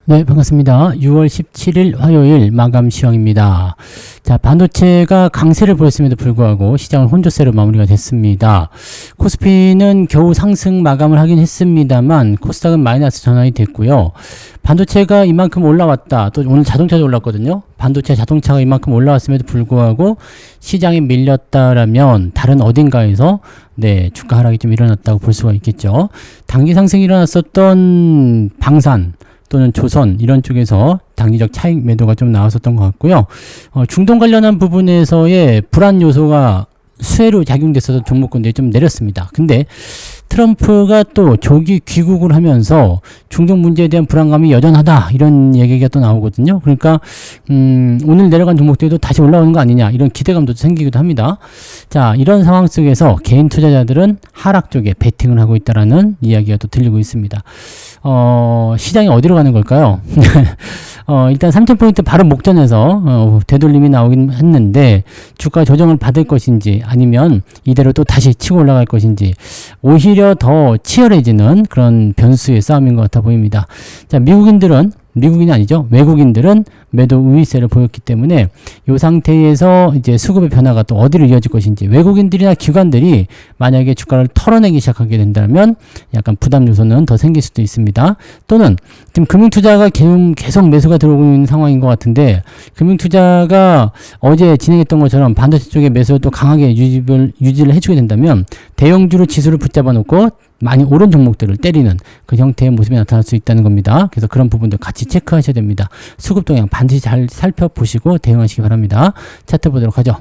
네, 반갑습니다. 6월 17일 화요일 마감 시황입니다. 자, 반도체가 강세를 보였음에도 불구하고 시장은 혼조세로 마무리가 됐습니다. 코스피는 겨우 상승 마감을 하긴 했습니다만 코스닥은 마이너스 전환이 됐고요. 반도체가 이만큼 올라왔다. 또 오늘 자동차도 올랐거든요. 반도체 자동차가 이만큼 올라왔음에도 불구하고 시장이 밀렸다라면 다른 어딘가에서 주가 하락이 좀 일어났다고 볼 수가 있겠죠. 단기 상승이 일어났었던 방산 또는 조선 이런 쪽에서 단기적 차익 매도가 좀 나왔었던 것 같고요. 중동 관련한 부분에서의 불안 요소가 수혜로 작용됐어서 종목군들이 좀 내렸습니다. 근데 트럼프가 또 조기 귀국을 하면서 중동 문제에 대한 불안감이 여전하다 이런 얘기가 또 나오거든요. 그러니까 오늘 내려간 종목들도 다시 올라오는 거 아니냐 이런 기대감도 생기기도 합니다. 자, 이런 상황 속에서 개인 투자자들은 하락 쪽에 베팅을 하고 있다라는 이야기가 또 들리고 있습니다. 시장이 어디로 가는 걸까요? 일단 3,000포인트 바로 목전에서 되돌림이 나오긴 했는데 주가 조정을 받을 것인지 아니면 이대로 또 다시 치고 올라갈 것인지 오히려 더 치열해지는 그런 변수의 싸움인 것 같아 보입니다. 자, 미국인이 아니죠. 외국인들은 매도 우위세를 보였기 때문에 이 상태에서 이제 수급의 변화가 또 어디로 이어질 것인지 외국인들이나 기관들이 만약에 주가를 털어내기 시작하게 된다면 약간 부담 요소는 더 생길 수도 있습니다. 또는 지금 금융투자가 계속 매수가 들어오고 있는 상황인 것 같은데 금융투자가 어제 진행했던 것처럼 반도체 쪽에 매수를 또 강하게 유지를 해주게 된다면 대형주로 지수를 붙잡아 놓고 많이 오른 종목들을 때리는 그 형태의 모습이 나타날 수 있다는 겁니다. 그래서 그런 부분들 같이 체크하셔야 됩니다. 수급 동향 반드시 잘 살펴보시고 대응하시기 바랍니다. 차트 보도록 하죠.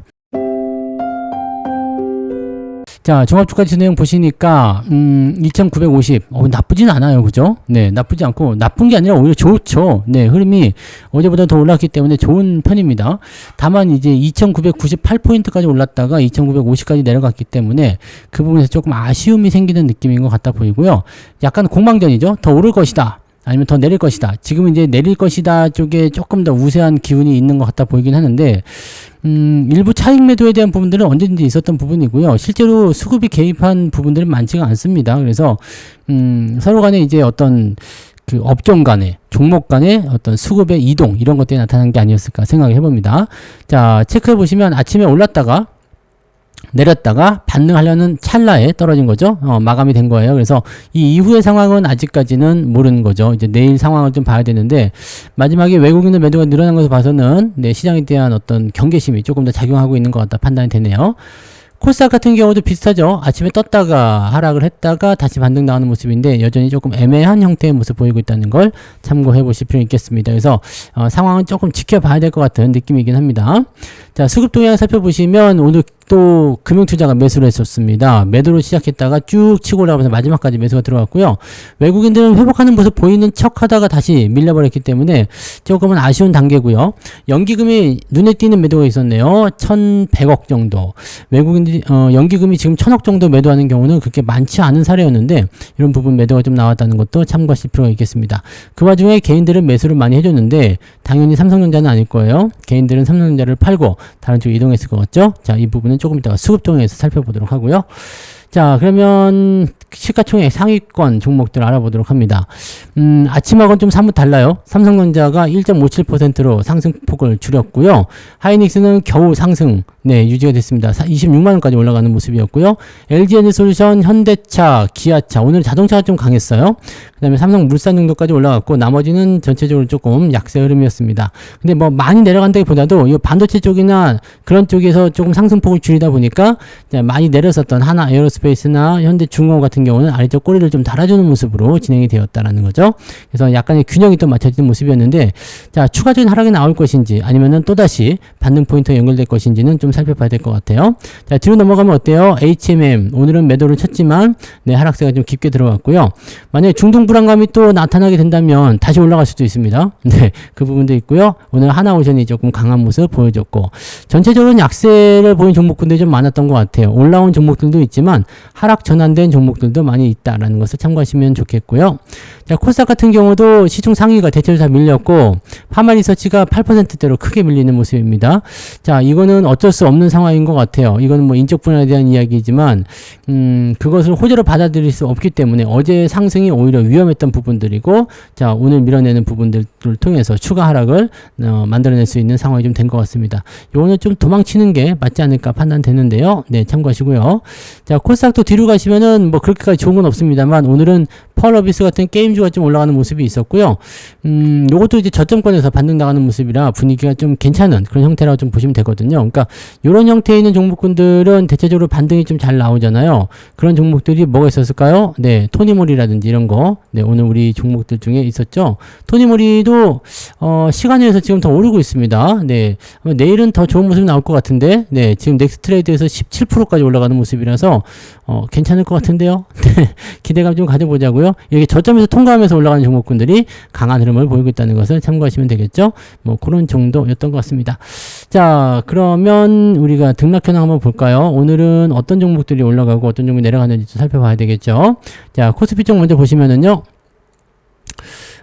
자, 종합주가지수 내용 보시니까 2950 나쁘진 않아요. 그죠? 네, 나쁘지 않고 나쁜 게 아니라 오히려 좋죠. 네, 흐름이 어제보다 더 올랐기 때문에 좋은 편입니다. 다만 이제 2998포인트까지 올랐다가 2950까지 내려갔기 때문에 그 부분에서 조금 아쉬움이 생기는 느낌인 것 같다 보이고요. 약간 공방전이죠. 더 오를 것이다. 아니면 더 내릴 것이다. 지금은 이제 내릴 것이다 쪽에 조금 더 우세한 기운이 있는 것 같다 보이긴 하는데 일부 차익 매도에 대한 부분들은 언제든지 있었던 부분이고요. 실제로 수급이 개입한 부분들은 많지가 않습니다. 그래서 서로 간에 이제 어떤 그 업종 간의 종목 간의 어떤 수급의 이동 이런 것들이 나타난 게 아니었을까 생각을 해봅니다. 자, 체크해 보시면 아침에 올랐다가 내렸다가 반등하려는 찰나에 떨어진 거죠. 마감이 된 거예요. 그래서 이 이후의 상황은 아직까지는 모르는 거죠. 이제 내일 상황을 좀 봐야 되는데 마지막에 외국인의 매도가 늘어난 것을 봐서는 시장에 대한 어떤 경계심이 조금 더 작용하고 있는 것 같다 판단이 되네요. 코스닥 같은 경우도 비슷하죠. 아침에 떴다가 하락을 했다가 다시 반등 나오는 모습인데 여전히 조금 애매한 형태의 모습 보이고 있다는 걸 참고해 보실 필요 있겠습니다. 그래서 상황은 조금 지켜봐야 될 것 같은 느낌이긴 합니다. 자, 수급 동향 살펴보시면 오늘 또 금융투자가 매수를 했었습니다. 매도로 시작했다가 쭉 치고 올라가면서 마지막까지 매수가 들어갔고요. 외국인들은 회복하는 모습 보이는 척 하다가 다시 밀려버렸기 때문에 조금은 아쉬운 단계고요. 연기금이 눈에 띄는 매도가 있었네요. 1,100억 정도. 외국인들이 연기금이 지금 1,000억 정도 매도하는 경우는 그렇게 많지 않은 사례였는데 이런 부분 매도가 좀 나왔다는 것도 참고하실 필요가 있겠습니다. 그 와중에 개인들은 매수를 많이 해줬는데 당연히 삼성전자는 아닐 거예요. 개인들은 삼성전자를 팔고 다른 쪽으로 이동했을 것 같죠? 자, 이 부분은 조금 이따가 수급 동향에서 살펴보도록 하고요. 자, 그러면 시가총액 상위권 종목들 알아보도록 합니다. 아침하고는 좀 사뭇 달라요. 삼성전자가 1.57%로 상승폭을 줄였고요. 하이닉스는 겨우 상승, 유지가 됐습니다. 26만원까지 올라가는 모습이었고요. LG에너지솔루션, 현대차, 기아차, 오늘 자동차가 좀 강했어요. 그 다음에 삼성물산 정도까지 올라갔고, 나머지는 전체적으로 조금 약세 흐름이었습니다. 근데 뭐 많이 내려간다기 보다도 이 반도체 쪽이나 그런 쪽에서 조금 상승폭을 줄이다 보니까 많이 내렸었던 하나 에어로스페이스나 현대중공업 같은 경우는 아래쪽 꼬리를 좀 달아주는 모습으로 진행이 되었다라는 거죠. 그래서 약간의 균형이 또 맞춰지는 모습이었는데, 자, 추가적인 하락이 나올 것인지 아니면은 또다시 반등 포인트가 연결될 것인지는 좀 살펴봐야 될 것 같아요. 자, 뒤로 넘어가면 어때요? HMM 오늘은 매도를 쳤지만 하락세가 좀 깊게 들어갔고요. 만약에 중동 불안감이 또 나타나게 된다면 다시 올라갈 수도 있습니다. 그 부분도 있고요. 오늘 하나오션이 조금 강한 모습 보여줬고 전체적으로 약세를 보인 종목군들이 좀 많았던 것 같아요. 올라온 종목들도 있지만 하락 전환된 종목들도 많이 있다라는 것을 참고하시면 좋겠고요. 자, 코스닥 같은 경우도 시중 상위가 대체로 다 밀렸고 파마리서치가 8%대로 크게 밀리는 모습입니다. 자, 이거는 어쩔 수 없는 상황인 것 같아요. 이거는 뭐 인적 분할에 대한 이야기지만 그것을 호재로 받아들일 수 없기 때문에 어제 상승이 오히려 위험했던 부분들이고, 자, 오늘 밀어내는 부분들을 통해서 추가 하락을 만들어낼 수 있는 상황이 좀 된 것 같습니다. 요거는 좀 도망치는 게 맞지 않을까 판단되는데요. 네, 참고하시고요. 자, 코스닥도 뒤로 가시면은 뭐 그렇게까지 좋은 건 없습니다만 오늘은 펄어비스 같은 게임주가 좀 올라가는 모습이 있었고요. 요것도 이제 저점권에서 반등 나가는 모습이라 분위기가 좀 괜찮은 그런 형태라고 좀 보시면 되거든요. 그러니까 요런 형태에 있는 종목군들은 대체적으로 반등이 좀 잘 나오잖아요. 그런 종목들이 뭐가 있었을까요? 네, 토니모리라든지 이런 거. 네, 오늘 우리 종목들 중에 있었죠. 토니모리도 시간에서 지금 더 오르고 있습니다. 네, 내일은 더 좋은 모습이 나올 것 같은데, 네, 지금 넥스트레이드에서 17%까지 올라가는 모습이라서 괜찮을 것 같은데요. 네, 기대감 좀 가져보자고요. 이게 저점에서 통과하면서 올라가는 종목군들이 강한 흐름을 보이고 있다는 것을 참고하시면 되겠죠. 뭐 그런 정도였던 것 같습니다. 자, 그러면 우리가 등락 현황 한번 볼까요? 오늘은 어떤 종목들이 올라가고 어떤 종목이 내려가는지 좀 살펴봐야 되겠죠. 자, 코스피 쪽 먼저 보시면은요.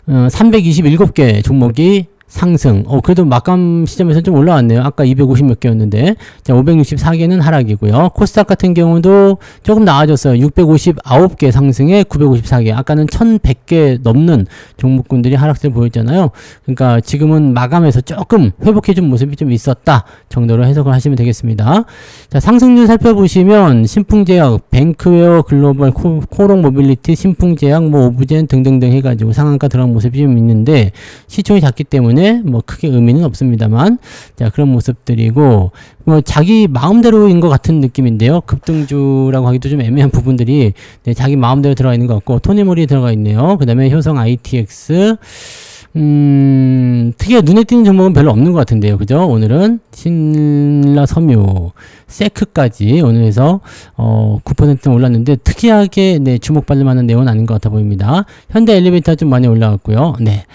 327개 종목이 상승. 그래도 막감 시점에서 좀 올라왔네요. 아까 250 몇 개였는데. 자, 564개는 하락이고요. 코스닥 같은 경우도 조금 나아졌어요. 659개 상승에 954개. 아까는 1100개 넘는 종목군들이 하락세를 보였잖아요. 그러니까 지금은 마감해서 조금 회복해준 모습이 좀 있었다 정도로 해석을 하시면 되겠습니다. 자, 상승률 살펴보시면 신풍제약, 뱅크웨어 글로벌, 코롱 모빌리티, 신풍제약, 뭐 오브젠 등등등 해가지고 상한가 들어간 모습이 좀 있는데 시총이 작기 때문에 뭐 크게 의미는 없습니다만, 자, 그런 모습들이고 뭐 자기 마음대로인 것 같은 느낌인데요. 급등주라고 하기도 좀 애매한 부분들이 네, 자기 마음대로 들어가 있는 것 같고 토니모리 들어가 있네요. 그 다음에 효성 ITX 특히 눈에 띄는 종목은 별로 없는 것 같은데요. 그죠? 오늘은 신라 섬유, 세크까지 오늘에서 9% 올랐는데 특이하게 네, 주목받을 만한 내용은 아닌 것 같아 보입니다. 현대 엘리베이터 좀 많이 올라갔고요. 네.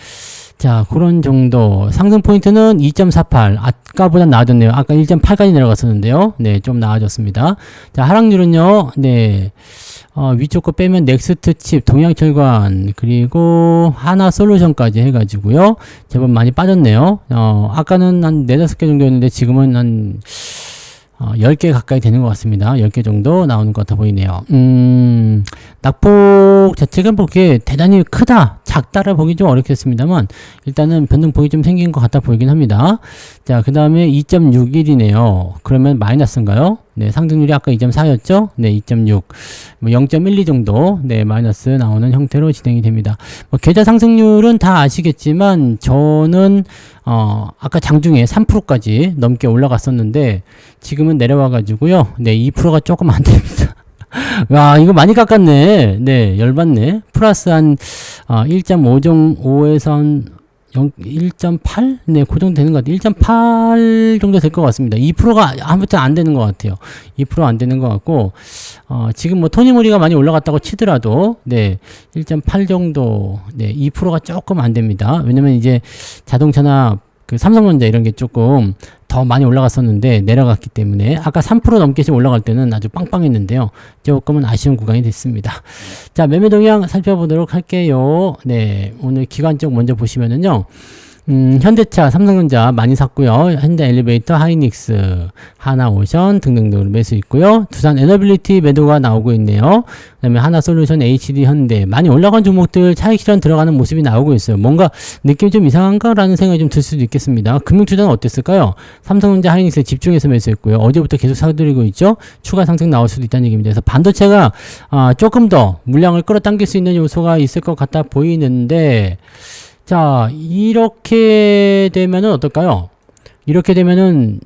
자, 그런 정도. 상승 포인트는 2.48. 아까보다 나아졌네요. 아까 1.8까지 내려갔었는데요. 네, 좀 나아졌습니다. 자, 하락률은요, 네. 위쪽 거 빼면 넥스트 칩, 동양철관, 그리고 하나솔루션까지 해가지고요. 제법 많이 빠졌네요. 아까는 한 4, 5개 정도였는데 지금은 한 10개 가까이 되는 것 같습니다. 10개 정도 나오는 것 같아 보이네요. 낙폭 자체가 뭐 그게 대단히 크다, 작다를 보기 좀 어렵겠습니다만, 일단은 변동폭이 좀 생긴 것 같아 보이긴 합니다. 자, 그 다음에 2.61이네요. 그러면 마이너스인가요? 네, 상승률이 아까 2.4였죠? 네, 2.6. 뭐 0.12 정도, 네, 마이너스 나오는 형태로 진행이 됩니다. 뭐 계좌 상승률은 다 아시겠지만, 저는, 아까 장중에 3%까지 넘게 올라갔었는데, 지금은 내려와가지고요. 네, 2%가 조금 안 됩니다. 와, 이거 많이 깎았네. 네, 열받네. 플러스 한, 1.5에서 한, 1.8? 네, 그 정도 되는 것 같아요. 1.8 정도 될 것 같습니다. 2%가 아무튼 안 되는 것 같아요. 2% 안 되는 것 같고, 지금 뭐 토니모리가 많이 올라갔다고 치더라도, 네, 1.8 정도, 네, 2%가 조금 안 됩니다. 왜냐면 이제 자동차나 그 삼성전자 이런 게 조금 더 많이 올라갔었는데 내려갔기 때문에 아까 3% 넘게씩 올라갈 때는 아주 빵빵했는데요. 조금은 아쉬운 구간이 됐습니다. 자, 매매 동향 살펴보도록 할게요. 네, 오늘 기관 쪽 먼저 보시면은요. 현대차, 삼성전자 많이 샀고요. 현대 엘리베이터, 하이닉스, 하나오션 등등등으로 매수 있고요. 두산 에너빌리티 매도가 나오고 있네요. 그 다음에 하나솔루션, HD 현대 많이 올라간 종목들 차익 실현 들어가는 모습이 나오고 있어요. 뭔가 느낌이 좀 이상한가라는 생각이 좀 들 수도 있겠습니다. 금융투자는 어땠을까요? 삼성전자, 하이닉스에 집중해서 매수했고요. 어제부터 계속 사들이고 있죠. 추가 상승 나올 수도 있다는 얘기입니다. 그래서 반도체가 조금 더 물량을 끌어당길 수 있는 요소가 있을 것 같아 보이는데, 자, 이렇게 되면은 어떨까요? 이렇게 되면은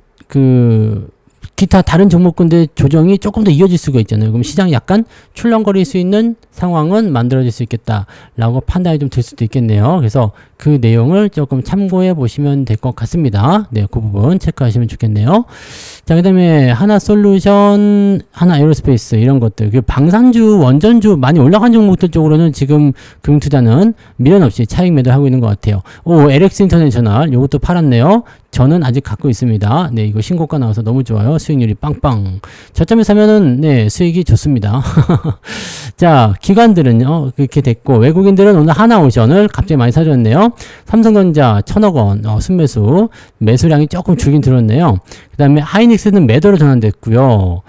기타 다른 종목군들 조정이 조금 더 이어질 수가 있잖아요. 그럼 시장이 약간 출렁거릴 수 있는 상황은 만들어질 수 있겠다라고 판단이 좀 들 수도 있겠네요. 그래서 그 내용을 조금 참고해 보시면 될 것 같습니다. 네, 그 부분 체크하시면 좋겠네요. 자, 그 다음에 하나솔루션, 하나에어로스페이스 이런 것들, 그 방산주, 원전주 많이 올라간 종목들 쪽으로는 지금 금융투자는 미련 없이 차익 매도를 하고 있는 것 같아요. LX 인터내셔널 요것도 팔았네요. 저는 아직 갖고 있습니다. 네, 이거 신고가 나와서 너무 좋아요. 수익률이 빵빵. 저점에 사면은 네, 수익이 좋습니다. 자, 기관들은요, 그렇게 됐고, 외국인들은 오늘 하나오션을 갑자기 많이 사줬네요. 삼성전자 1,000억 원, 순매수, 매수량이 조금 줄긴 들었네요. 그 다음에 하이닉스는 매도로 전환됐고요.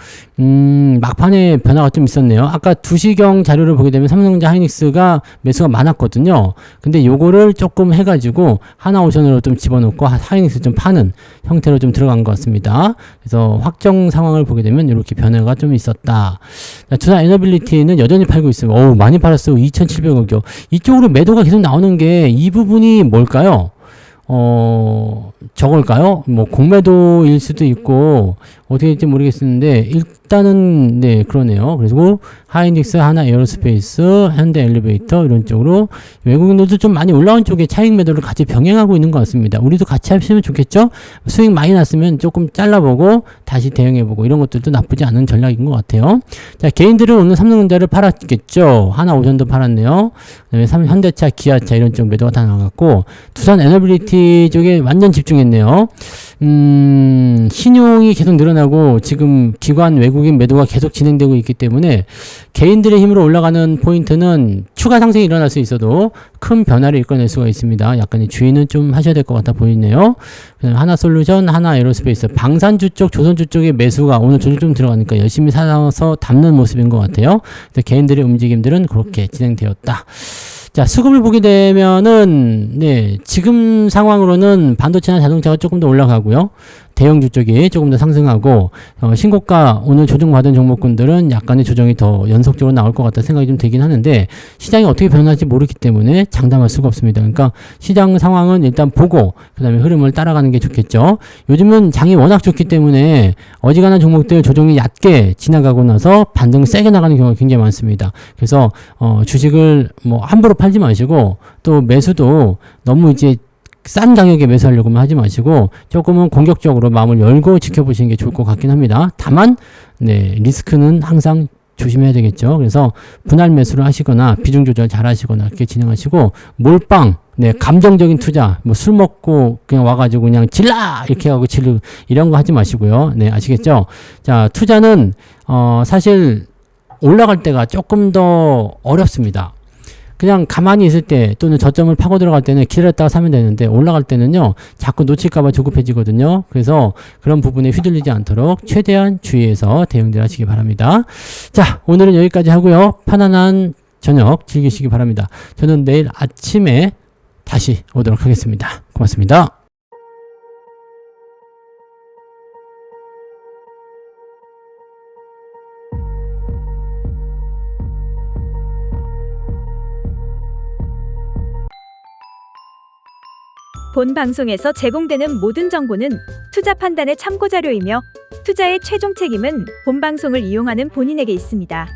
막판에 변화가 좀 있었네요. 아까 2시경 자료를 보게 되면 삼성전자 하이닉스가 매수가 많았거든요. 근데 요거를 조금 해가지고 하나오션으로 좀 집어넣고 하이닉스 좀 파는 형태로 좀 들어간 것 같습니다. 그래서 확정 상황을 보게 되면 이렇게 변화가 좀 있었다. 두산 에너빌리티는 여전히 팔고 있어요. 어우, 많이 팔았어요. 2,700억이요. 이쪽으로 매도가 계속 나오는 게 이 부분이 뭘까요? 저걸까요? 뭐 공매도일 수도 있고 어떻게 될지 모르겠는데 일단은 네, 그러네요. 그리고 하이닉스, 하나 에어로스페이스, 현대 엘리베이터 이런 쪽으로 외국인들도 좀 많이 올라온 쪽에 차익 매도를 같이 병행하고 있는 것 같습니다. 우리도 같이 하시면 좋겠죠? 수익 많이 났으면 조금 잘라보고 다시 대응해보고 이런 것들도 나쁘지 않은 전략인 것 같아요. 자, 개인들은 오늘 삼성전자를 팔았겠죠? 하나오션도 팔았네요. 그다음에 현대차, 기아차 이런 쪽 매도가 다 나갔고 두산 에너빌리티 쪽에 완전 집중했네요. 신용이 계속 늘어나고 지금 기관 외국인 매도가 계속 진행되고 있기 때문에 개인들의 힘으로 올라가는 포인트는 추가 상승이 일어날 수 있어도 큰 변화를 이끌어낼 수가 있습니다. 약간의 주의는 좀 하셔야 될 것 같아 보이네요. 하나솔루션, 하나에어로스페이스, 방산주 쪽, 조선주 쪽의 매수가 오늘 조금 좀 들어가니까 열심히 사서 담는 모습인 것 같아요. 개인들의 움직임들은 그렇게 진행되었다. 자, 수급을 보게 되면은, 네, 지금 상황으로는 반도체나 자동차가 조금 더 올라가고요. 대형주 쪽이 조금 더 상승하고, 신고가 오늘 조정받은 종목군들은 약간의 조정이 더 연속적으로 나올 것 같다 생각이 좀 되긴 하는데, 시장이 어떻게 변할지 모르기 때문에 장담할 수가 없습니다. 그러니까 시장 상황은 일단 보고, 그 다음에 흐름을 따라가는 게 좋겠죠. 요즘은 장이 워낙 좋기 때문에 어지간한 종목들 조정이 얕게 지나가고 나서 반등 세게 나가는 경우가 굉장히 많습니다. 그래서, 주식을 뭐 함부로 팔지 마시고, 또 매수도 너무 이제 싼 가격에 매수하려고만 하지 마시고 조금은 공격적으로 마음을 열고 지켜보시는 게 좋을 것 같긴 합니다. 다만 네, 리스크는 항상 조심해야 되겠죠. 그래서 분할 매수를 하시거나 비중 조절 잘 하시거나 이렇게 진행하시고 몰빵, 네, 감정적인 투자, 뭐 술 먹고 그냥 와가지고 그냥 질라 이렇게 하고 질르 이런 거 하지 마시고요. 네, 아시겠죠? 자, 투자는 사실 올라갈 때가 조금 더 어렵습니다. 그냥 가만히 있을 때 또는 저점을 파고 들어갈 때는 기다렸다가 사면 되는데 올라갈 때는요 자꾸 놓칠까봐 조급해지거든요. 그래서 그런 부분에 휘둘리지 않도록 최대한 주의해서 대응들 하시기 바랍니다. 자, 오늘은 여기까지 하고요. 편안한 저녁 즐기시기 바랍니다. 저는 내일 아침에 다시 오도록 하겠습니다. 고맙습니다. 본 방송에서 제공되는 모든 정보는 투자 판단의 참고 자료이며 투자의 최종 책임은 본 방송을 이용하는 본인에게 있습니다.